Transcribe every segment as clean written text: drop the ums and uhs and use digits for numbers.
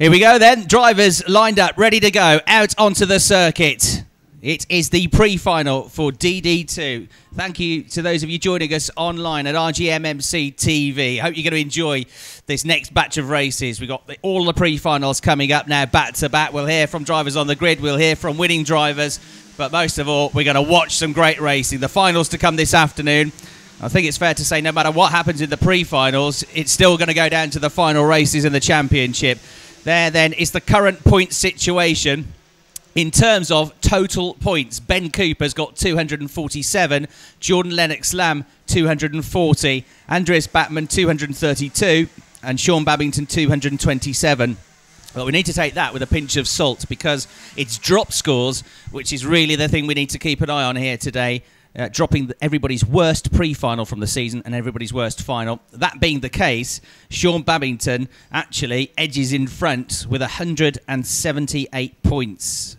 Here we go then. Drivers lined up, ready to go, out onto the circuit. It is the pre-final for DD2. Thank you to those of you joining us online at RGMMC TV. Hope you're going to enjoy this next batch of races. We've got all the pre-finals coming up now, back to back. We'll hear from drivers on the grid. We'll hear from winning drivers. But most of all, we're going to watch some great racing. The finals to come this afternoon. I think it's fair to say no matter what happens in the pre-finals, it's still going to go down to the final races in the championship. There then is the current point situation. In terms of total points, Ben Cooper's got 247, Jordan Lennox-Lamb 240, Andreas Bachmann 232, and Sean Babington 227. Well, we need to take that with a pinch of salt because it's drop scores, which is really the thing we need to keep an eye on here today. Dropping everybody's worst pre-final from the season and everybody's worst final. That being the case, Sean Babington actually edges in front with 178 points.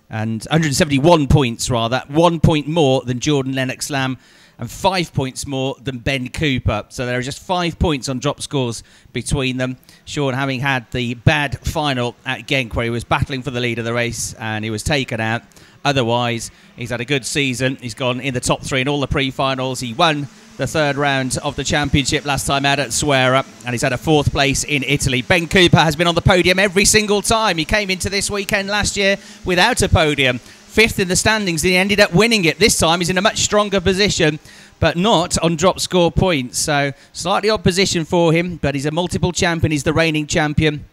And 171 points, rather. 1 point more than Jordan Lennox-Lamb and 5 points more than Ben Cooper. So there are just 5 points on drop scores between them. Sean having had the bad final at Genk where he was battling for the lead of the race and he was taken out. Otherwise, he's had a good season. He's gone in the top 3 in all the pre-finals. He won the 3rd round of the championship last time out at Suera, and he's had a 4th place in Italy. Ben Cooper has been on the podium every single time. He came into this weekend last year without a podium. 5th in the standings, and he ended up winning it. This time he's in a much stronger position, but not on drop score points. So slightly odd position for him, but he's a multiple champion. He's the reigning champion.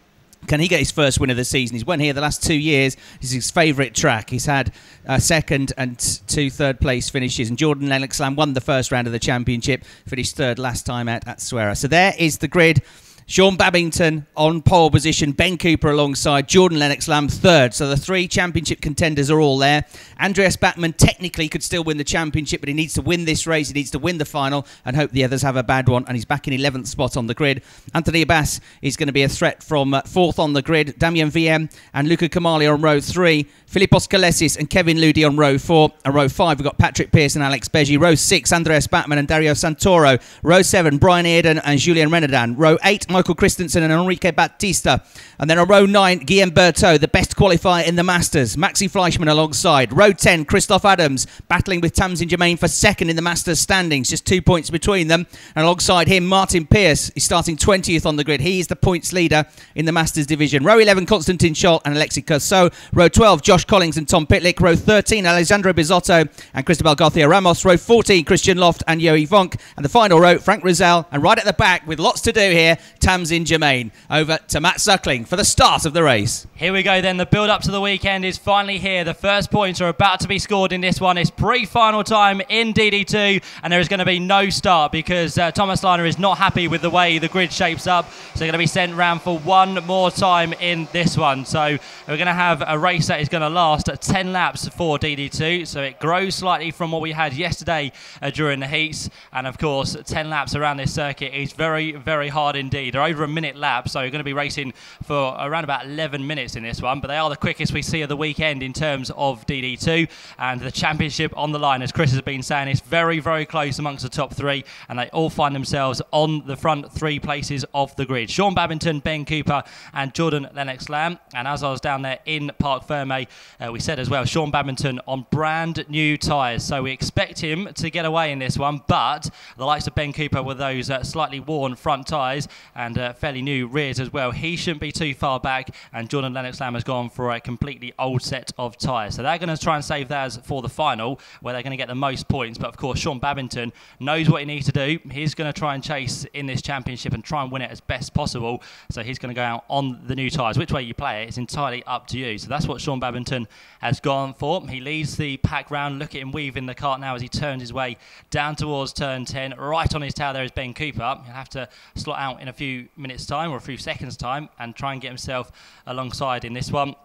Can he get his first win of the season? He's won here the last 2 years. It's his favourite track. He's had a 2nd and 2 third-place finishes. And Jordan Lennox-Lamb won the first round of the championship, finished 3rd last time out at Suera. So there is the grid. Sean Babington on pole position, Ben Cooper alongside, Jordan Lennox-Lamb 3rd. So the 3 championship contenders are all there. Andreas Bachmann technically could still win the championship, but he needs to win this race. He needs to win the final and hope the others have a bad one. And he's back in 11th spot on the grid. Anthony Abbas is going to be a threat from 4th on the grid. Damien VM and Luca Kamali on row 3. Philippos Kalesis and Kevin Ludi on row 4. And row 5, we've got Patrick Pearce and Alex Beji. Row 6, Andreas Bachmann and Dario Santoro. Row 7, Brian Earden and Julien Renadan. Row 8, Michael Christensen and Enrique Batista. And then on row 9, Guillaume Berthaud, the best qualifier in the Masters. Maxi Fleischmann alongside. Row 10, Christoph Adams, battling with Tamsin Germain for 2nd in the Masters standings. Just 2 points between them. And alongside him, Martin Pearce is starting 20th on the grid. He is the points leader in the Masters division. Row 11, Constantin Scholl and Alexi Curso. Row 12, Josh Collins and Tom Pitlick. Row 13, Alessandro Bizotto and Cristobal Garcia Ramos. Row 14, Christian Loft and Yohi Vonk. And the final row, Frank Rizal. And right at the back, with lots to do here, Tamsin Germain. Over to Matt Suckling for the start of the race. Here we go then. The build-up to the weekend is finally here. The first points are about to be scored in this one. It's pre-final time in DD2, and there is going to be no start because Thomas Liner is not happy with the way the grid shapes up. So they're going to be sent round for one more time in this one. So we're going to have a race that is going to last 10 laps for DD2. So it grows slightly from what we had yesterday during the heats. And of course, 10 laps around this circuit is very, very hard indeed. They're over a minute lap, so you're going to be racing for around about 11 minutes in this one. But they are the quickest we see of the weekend in terms of DD2. And the championship on the line, as Chris has been saying, is very, very close amongst the top 3. And they all find themselves on the front 3 places of the grid. Sean Babington, Ben Cooper and Jordan Lennox-Lamb. And as I was down there in Parc Ferme, we said as well, Sean Babington on brand new tyres. So we expect him to get away in this one. But the likes of Ben Cooper with those slightly worn front tyres and fairly new rears as well, he shouldn't be too far back. And Jordan Lennox-Lamb has gone for a completely old set of tyres. So they're going to try and save theirs for the final, where they're going to get the most points. But of course, Sean Babington knows what he needs to do. He's going to try and chase in this championship and try and win it as best possible. So he's going to go out on the new tyres. Which way you play it is entirely up to you. So that's what Sean Babington has gone for. He leads the pack round. Look at him weaving the cart now as he turns his way down towards turn 10. Right on his tail there is Ben Cooper. He'll have to slot out in a few minutes time or a few seconds time and try and get himself alongside in this one.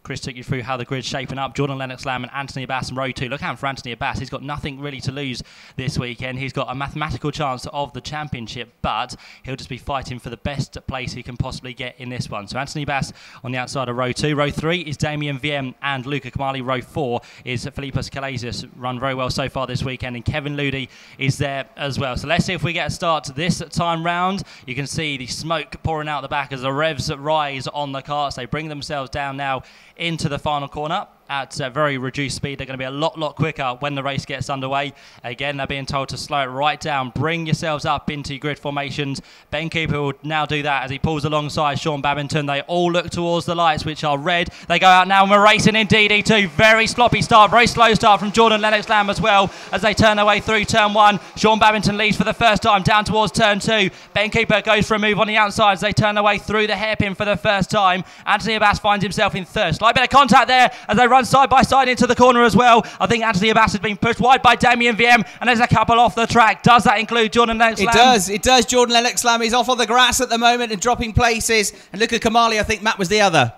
Chris took you through how the grid's shaping up. Jordan Lennox-Lamb and Anthony Abbas in row 2. Look out for Anthony Abbas. He's got nothing really to lose this weekend. He's got a mathematical chance of the championship, but he'll just be fighting for the best place he can possibly get in this one. So Anthony Abbas on the outside of row 2. Row 3 is Damien VM and Luca Kamali. Row 4 is Philippos Kalasius, run very well so far this weekend, and Kevin Ludi is there as well. So let's see if we get a start to this time round. You can see the smoke pouring out the back as the revs rise on the carts. They bring themselves down now into the final corner at very reduced speed. They're going to be a lot quicker when the race gets underway. Again, they're being told to slow it right down. Bring yourselves up into grid formations. Ben Cooper will now do that as he pulls alongside Sean Babington. They all look towards the lights, which are red. They go out now and we're racing in DD2. Very sloppy start, very slow start from Jordan Lennox-Lamb as well as they turn their way through turn 1. Sean Babington leads for the first time down towards turn 2. Ben Cooper goes for a move on the outside as they turn their way through the hairpin for the first time. Anthony Abbas finds himself in third. Slight bit of contact there as they run side by side into the corner as well. I think Anthony Abbas has been pushed wide by Damien VM, and there's a couple off the track. Does that include Jordan Lennox-Lamb? It does. Jordan Lennox-Lamb is off on the grass at the moment and dropping places. And look at Kamali, I think Matt was the other.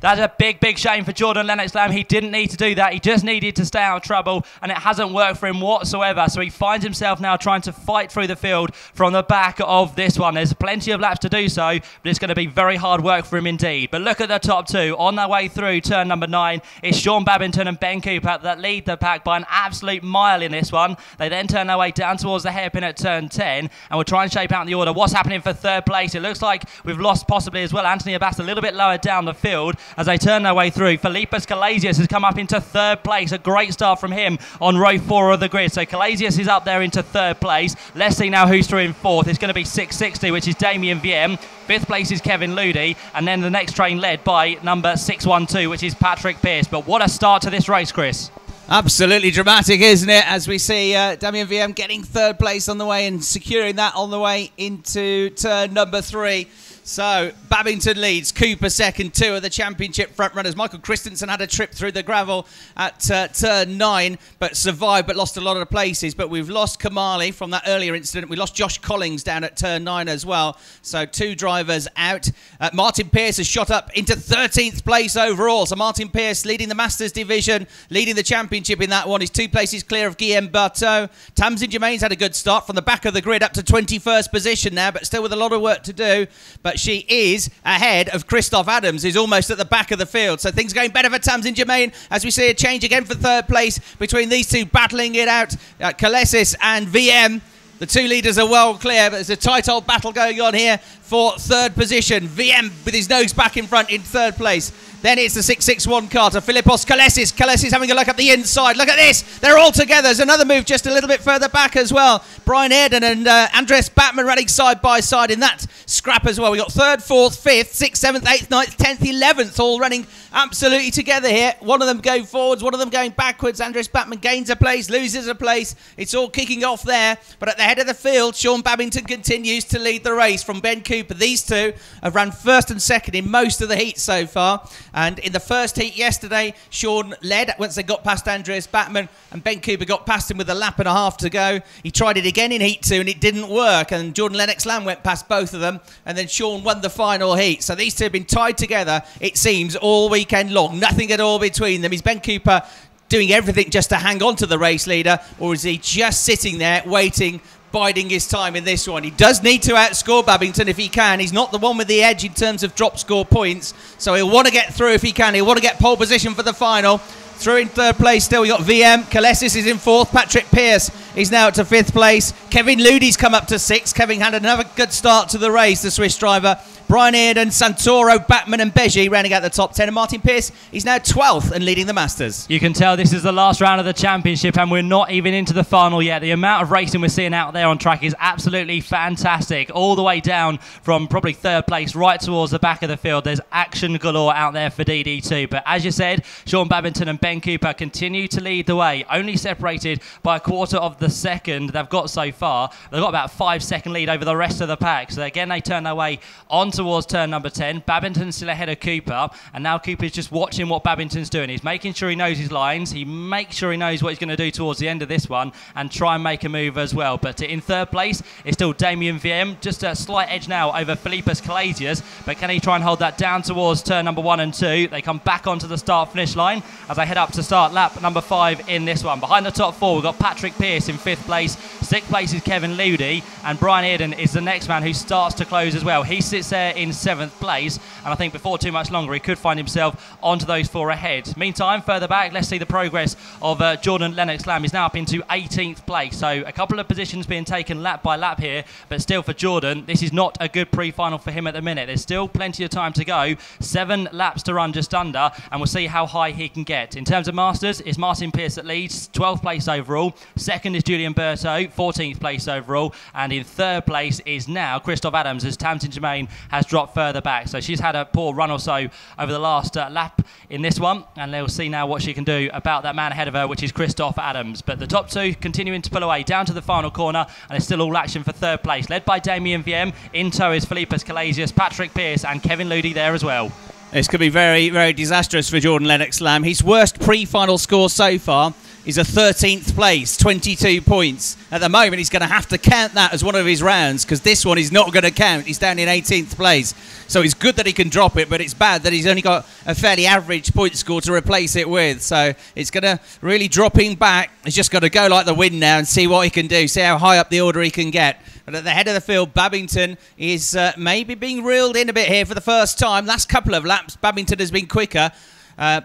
That's a big shame for Jordan Lennox-Lamb. He didn't need to do that. He just needed to stay out of trouble, and it hasn't worked for him whatsoever. So he finds himself now trying to fight through the field from the back of this one. There's plenty of laps to do so, but it's going to be very hard work for him indeed. But look at the top 2. On their way through turn number 9 is Sean Babington and Ben Cooper that lead the pack by an absolute mile in this one. They then turn their way down towards the hairpin at turn 10, and we'll try and shape out the order. What's happening for third place? It looks like we've lost possibly as well Anthony Abbas a little bit lower down the field as they turn their way through. Philippos Kalasius has come up into third place. A great start from him on row 4 of the grid. So Kalasius is up there into third place. Let's see now who's through in fourth. It's going to be 660, which is Damien VM. Fifth place is Kevin Ludi. And then the next train led by number 612, which is Patrick Pearce. But what a start to this race, Chris. Absolutely dramatic, isn't it? As we see Damien VM getting third place on the way and securing that on the way into turn number 3. So Babington leads, Cooper second, 2 of the championship front runners. Michael Christensen had a trip through the gravel at turn 9, but survived, but lost a lot of places. But we've lost Kamali from that earlier incident. We lost Josh Collings down at turn 9 as well. So 2 drivers out. Martin Pearce has shot up into 13th place overall. So Martin Pearce leading the Masters division, leading the championship in that one. He's 2 places clear of Guillaume Barteau. Tamsin Germain's had a good start from the back of the grid up to 21st position now, but still with a lot of work to do. But she is ahead of Christoph Adams, who's almost at the back of the field. So things are going better for Tamsin Germain as we see a change again for third place between these two battling it out. Kalasius and VM. The 2 leaders are well clear, but there's a tight old battle going on here for third position. VM with his nose back in front in third place. Then it's the 661 car to Philippos Kalasius. Kalasius having a look at the inside. Look at this. They're all together. There's another move just a little bit further back as well. Brian Ayrton and Andres Batman running side by side in that scrap as well. We've got 3rd, 4th, 5th, 6th, 7th, 8th, 9th, 10th, 11th all running absolutely together here. One of them going forwards, one of them going backwards. Andres Batman gains a place, loses a place. It's all kicking off there. But at the head of the field, Sean Babington continues to lead the race from Ben Cooper. These 2 have run 1st and 2nd in most of the heats so far. And in the first heat yesterday, Sean led once they got past Andreas Batman, and Ben Cooper got past him with a lap and a half to go. He tried it again in heat 2 and it didn't work, and Jordan Lennox-Lamb went past both of them, and then Sean won the final heat. So these 2 have been tied together, it seems, all weekend long. Nothing at all between them. Is Ben Cooper doing everything just to hang on to the race leader, or is he just sitting there waiting, biding his time in this one? He does need to outscore Babington if he can. He's not the one with the edge in terms of drop score points, so he'll want to get through if he can. He'll want to get pole position for the final. Through in third place still, we got VM. Kalasius is in 4th. Patrick Pearce is now up to 5th place. Kevin Ludi's come up to 6th. Kevin had another good start to the race, the Swiss driver. Brian Ayrton, Santoro, Batman and Beji rounding out the top 10. And Martin Pearce is now 12th and leading the Masters. You can tell this is the last round of the championship and we're not even into the final yet. The amount of racing we're seeing out there on track is absolutely fantastic. All the way down from probably 3rd place right towards the back of the field. There's action galore out there for DD2. But as you said, Sean Babington and Ben Ben Cooper continue to lead the way, only separated by a quarter of the second they've got so far. They've got about a 5-second lead over the rest of the pack. So again, they turn their way on towards turn number 10. Babington's still ahead of Cooper, and now Cooper's just watching what Babington's doing. He's making sure he knows his lines. He makes sure he knows what he's going to do towards the end of this one and try and make a move as well. But in third place, it's still Damien VM, just a slight edge now over Philippus Calasius. But can he try and hold that down towards turn number 1 and 2? They come back onto the start-finish line as they head up to start lap number 5 in this one. Behind the top 4, we've got Patrick Pearce in 5th place. 6th place is Kevin Ludi, and Brian Eden is the next man who starts to close as well. He sits there in 7th place, and I think before too much longer he could find himself onto those 4 ahead. Meantime, further back, let's see the progress of Jordan Lennox-Lamb. He's now up into 18th place, so a couple of positions being taken lap by lap here, but still for Jordan, this is not a good pre-final for him at the minute. There's still plenty of time to go, 7 laps to run just under, and we'll see how high he can get. In terms of Masters, it's Martin Pearce that leads, 12th place overall. 2nd is Julian Berto, 14th place overall, and in 3rd place is now Christoph Adams, as Tamsin Germain has dropped further back. So she's had a poor run or so over the last lap in this one, and they'll see now what she can do about that man ahead of her, which is Christoph Adams. But the top 2 continuing to pull away down to the final corner, and it's still all action for 3rd place, led by Damien VM. In tow is Philippus Calasius, Patrick Pearce, and Kevin Ludi there as well. This could be very, very disastrous for Jordan Lennox-Lamb. His worst pre-final score so far is a 13th place, 22 points. At the moment, he's going to have to count that as one of his rounds, because this one is not going to count. He's down in 18th place. So it's good that he can drop it, but it's bad that he's only got a fairly average point score to replace it with. So it's going to really drop him back. He's just got to go like the wind now and see what he can do, see how high up the order he can get. But at the head of the field, Babington is maybe being reeled in a bit here for the first time. Last couple of laps, Babington has been quicker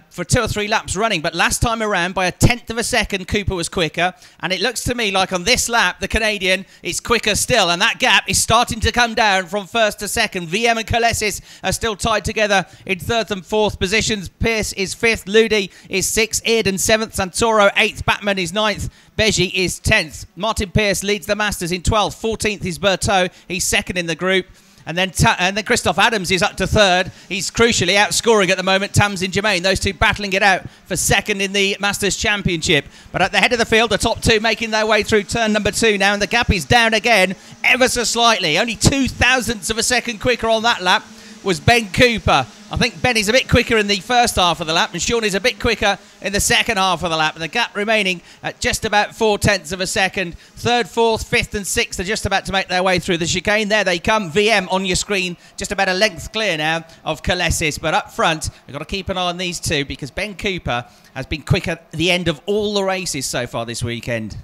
for 2 or 3 laps running. But last time around, by a 1/10 of a second, Cooper was quicker. And it looks to me like on this lap, the Canadian is quicker still. And that gap is starting to come down from 1st to 2nd. VM and Calasius are still tied together in 3rd and 4th positions. Pearce is 5th. Ludi is 6th. Eden 7th. Santoro 8th. Batman is 9th. Beji is 10th. Martin Pearce leads the Masters in 12th. 14th is Berto. He's 2nd in the group. And then Christoph Adams is up to 3rd. He's crucially outscoring at the moment Tamsin Germain. Those two battling it out for 2nd in the Masters Championship. But at the head of the field, the top 2 making their way through turn number 2 now. And the gap is down again ever so slightly. Only 0.02 of a second quicker on that lap was Ben Cooper. I think Ben is a bit quicker in the first half of the lap, and Sean is a bit quicker in the second half of the lap. And the gap remaining at just about 0.4 of a second. 3rd, 4th, 5th and 6th are just about to make their way through the chicane. There they come. VM on your screen, just about a length clear now of Calasius. But up front, we've got to keep an eye on these two, because Ben Cooper has been quick at the end of all the races so far this weekend.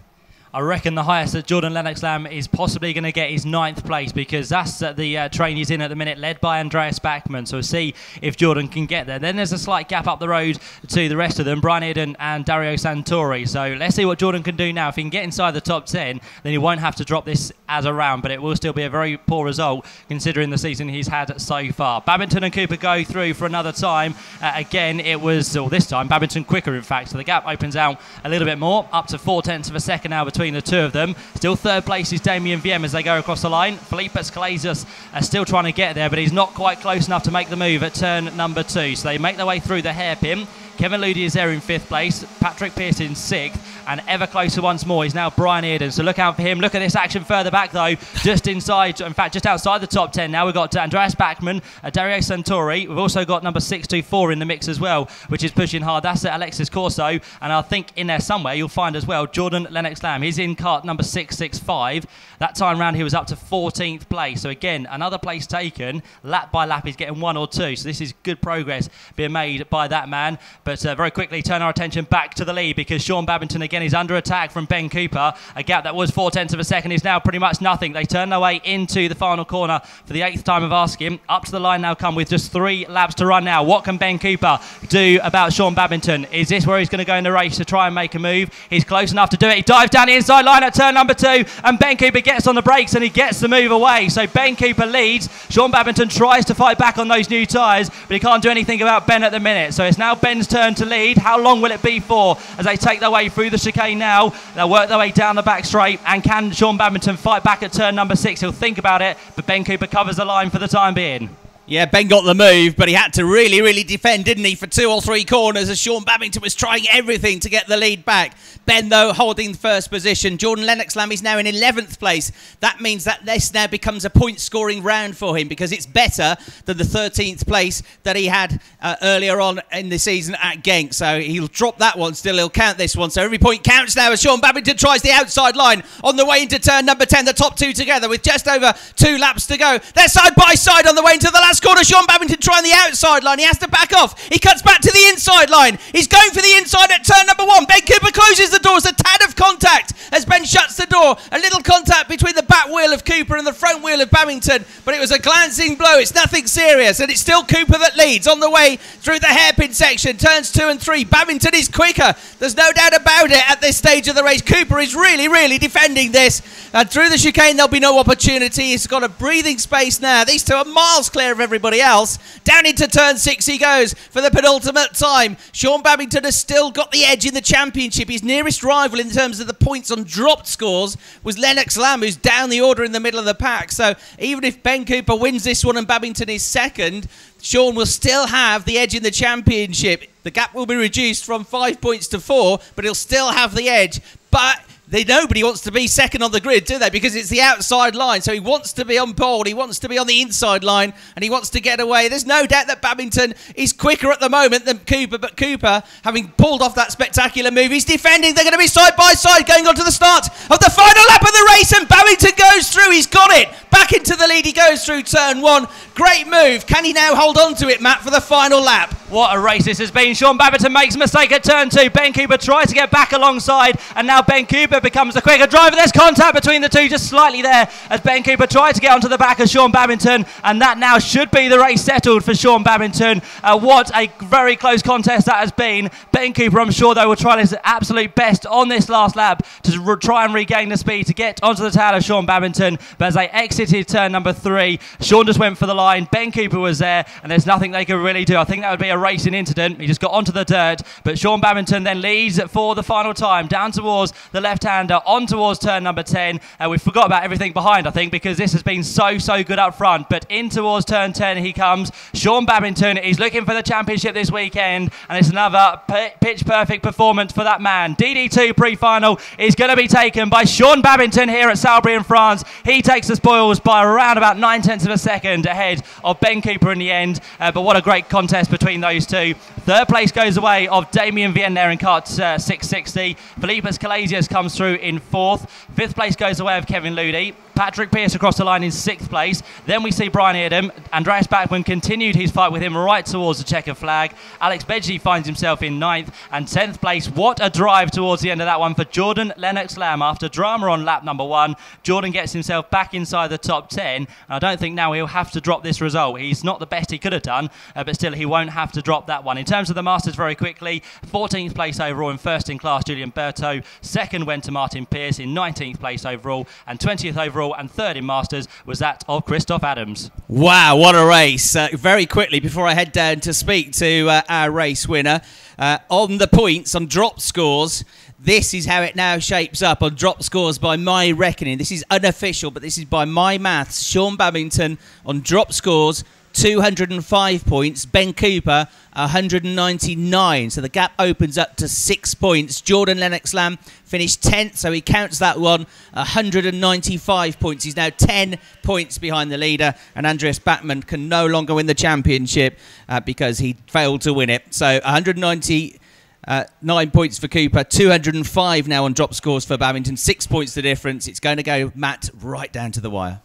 I reckon the highest that Jordan Lennox-Lamb is possibly going to get is 9th place, because that's the train he's in at the minute, led by Andreas Bachmann. So we'll see if Jordan can get there. Then there's a slight gap up the road to the rest of them, Brian Eden and Dario Santori. So let's see what Jordan can do now. If he can get inside the top 10, then he won't have to drop this as a round, but it will still be a very poor result considering the season he's had so far. Babington and Cooper go through for another time. Again, it was, or this time, Babington quicker, in fact. So the gap opens out a little bit more, up to 0.4 of a second now between the two of them. Still 3rd place is Damien VM as they go across the line. Philippus Calasius are still trying to get there, but he's not quite close enough to make the move at turn number 2. So they make their way through the hairpin. Kevin Ludi is there in 5th place. Patrick Pearce in 6th. And ever closer once more is now Brian Eden. So look out for him. Look at this action further back, though. Just inside, in fact, just outside the top 10 now. We've got Andreas Bachmann, Dario Santori. We've also got number 624 in the mix as well, which is pushing hard. That's Alexis Corso. And I think in there somewhere you'll find as well Jordan Lennox-Lamb. He's in cart number 665. That time round he was up to 14th place. So again, another place taken. Lap by lap he's getting 1 or 2. So this is good progress being made by that man. But very quickly turn our attention back to the lead, because Sean Babington again is under attack from Ben Cooper. A gap that was 0.4 of a second is now pretty much nothing. They turn their way into the final corner for the 8th time of asking. Up to the line now come with just 3 laps to run now. What can Ben Cooper do about Sean Babington? Is this where he's going to go in the race to try and make a move? He's close enough to do it. He dives down the inside line at turn number 2, and Ben Cooper gets on the brakes and he gets the move away. So Ben Cooper leads. Sean Babington tries to fight back on those new tyres, but he can't do anything about Ben at the minute. So it's now Ben's turn to lead. How long will it be for as they take their way through the chicane now? They'll work their way down the back straight, and can Sean Babington fight back at turn number 6? He'll think about it, but Ben Cooper covers the line for the time being. Yeah, Ben got the move, but he had to really defend, didn't he, for 2 or 3 corners as Sean Babington was trying everything to get the lead back. Ben, though, holding first position. Jordan Lennox-Lamb is now in 11th place. That means that this now becomes a point-scoring round for him because it's better than the 13th place that he had earlier on in the season at Genk. So he'll drop that one, still he'll count this one. So every point counts now as Sean Babington tries the outside line on the way into turn number 10. The top 2 together with just over 2 laps to go. They're side by side on the way into the last corner. Sean Babington trying the outside line. He has to back off. He cuts back to the inside line. He's going for the inside at turn number 1. Ben Cooper closes the doors. A tad of contact as Ben shuts the door. A little contact between the back wheel of Cooper and the front wheel of Babington, but it was a glancing blow. It's nothing serious, and it's still Cooper that leads on the way through the hairpin section. Turns 2 and 3. Babington is quicker. There's no doubt about it at this stage of the race. Cooper is really defending this, and through the chicane there'll be no opportunity. He's got a breathing space now. These two are miles clear of everybody else. Down into turn 6 he goes for the penultimate time. Sean Babington has still got the edge in the championship. His nearest rival in terms of the points on dropped scores was Lennox-Lamb, who's down the order in the middle of the pack. So even if Ben Cooper wins this one and Babington is second, Sean will still have the edge in the championship. The gap will be reduced from 5 points to 4, but he'll still have the edge. But nobody wants to be second on the grid, do they? Because it's the outside line. So he wants to be on pole, he wants to be on the inside line, and he wants to get away. There's no doubt that Babington is quicker at the moment than Cooper, but Cooper, having pulled off that spectacular move, he's defending. They're going to be side by side going on to the start of the final lap of the race, and Babington goes through. He's got it. Back into the lead. He goes through turn 1. Great move. Can he now hold on to it, Matt, for the final lap? What a race this has been. Sean Babington makes a mistake at turn 2. Ben Cooper tries to get back alongside, and now Ben Cooper becomes the quicker driver. There's contact between the two just slightly there as Ben Cooper tried to get onto the back of Sean Babington, and that now should be the race settled for Sean Babington. What a very close contest that has been. Ben Cooper, I'm sure, though, will try his absolute best on this last lap to try and regain the speed to get onto the tail of Sean Babington, but as they exited turn number 3, Sean just went for the line. Ben Cooper was there, and there's nothing they could really do. I think that would be a racing incident. He just got onto the dirt, but Sean Babington then leads for the final time down towards the left-hander, on towards turn number 10. We forgot about everything behind, I think, because this has been so good up front, but in towards turn 10 he comes. Sean Babington is looking for the championship this weekend, and it's another pitch-perfect performance for that man. DD2 pre-final is going to be taken by Sean Babington here at Salisbury in France. He takes the spoils by around about 9/10 of a second ahead of Ben Cooper in the end, but what a great contest between those two. Third place goes away of Damien Vienne there in kart 660. Philippus Calasius comes through in 4th. 5th place goes away of Kevin Ludi. Patrick Pearce across the line in 6th place. Then we see Brian Eardham. Andreas Bachmann continued his fight with him right towards the checkered flag. Alex Bedgie finds himself in 9th. And 10th place, what a drive towards the end of that one for Jordan Lennox-Lamb. After drama on lap number 1, Jordan gets himself back inside the top 10. And I don't think now he'll have to drop this result. He's not the best he could have done, but still he won't have to drop that one. In terms of the Masters, very quickly, 14th place overall and first in class, Julian Berto. 2nd went to Martin Pearce in 19th place overall, and 20th overall, and 3rd in Masters was that of Christoph Adams. Wow, what a race. Very quickly, before I head down to speak to our race winner, on the points, on drop scores, this is how it now shapes up on drop scores by my reckoning. This is unofficial, but this is by my maths. Sean Babington on drop scores, 205 points. Ben Cooper, 199. So the gap opens up to 6 points. Jordan Lennox-Lamb finished 10th, so he counts that one. 195 points. He's now 10 points behind the leader, and Andreas Bachmann can no longer win the championship because he failed to win it. So 199 points for Cooper, 205 now on drop scores for Babington. 6 points the difference. It's going to go, Matt, right down to the wire.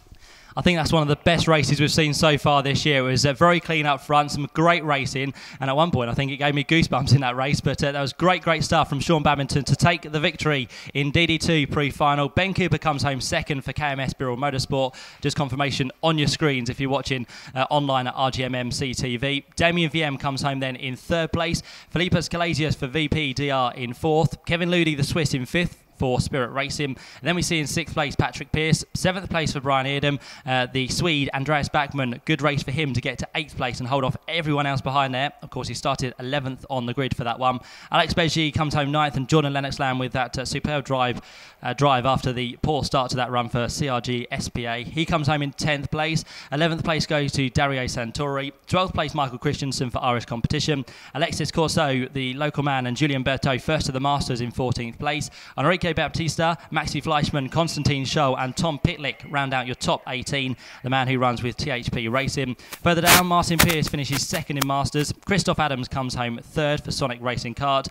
I think that's one of the best races we've seen so far this year. It was very clean up front, some great racing, and at one point I think it gave me goosebumps in that race, but that was great stuff from Sean Babington to take the victory in DD2 pre-final. Ben Cooper comes home 2nd for KMS Birrell Motorsport. Just confirmation on your screens if you're watching online at RGMMC TV. Damien Vienne comes home then in 3rd place. Philippus Calasius for VP DR in 4th. Kevin Ludi, the Swiss, in 5th. for Spirit Racing. And then we see in 6th place Patrick Pearce, 7th place for Brian Eardham, the Swede Andreas Backman. Good race for him to get to 8th place and hold off everyone else behind there. Of course, he started 11th on the grid for that one. Alex Beji comes home 9th, and Jordan Lennox-Lamb with that superb drive after the poor start to that run for CRG SPA. He comes home in 10th place. 11th place goes to Dario Santori. 12th place Michael Christensen for Irish Competition. Alexis Corso, the local man, and Julian Berthaud first to the Masters in 14th place. Enrique Baptista, Maxi Fleischmann, Konstantin Scholl and Tom Pitlick round out your top 18, the man who runs with THP Racing. Further down, Martin Pearce finishes 2nd in Masters. Christoph Adams comes home 3rd for Sonic Racing Kart.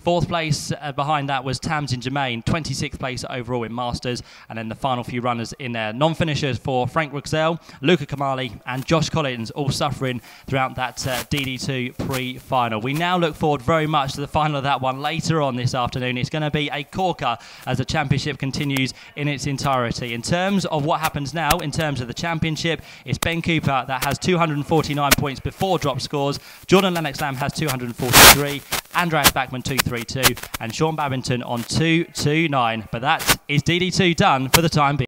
4th place behind that was Tamsin Germain, 26th place overall in Masters. And then the final few runners in there, non-finishers for Frank Ruxell, Luca Kamali and Josh Collins, all suffering throughout that DD2 pre-final. We now look forward very much to the final of that one later on this afternoon. It's going to be a corker as the championship continues in its entirety. In terms of what happens now, in terms of the championship, it's Ben Cooper that has 249 points before drop scores. Jordan Lennox-Lamb has 243, Andreas Backman 232, and Sean Babington on 229. But that is DD2 done for the time being.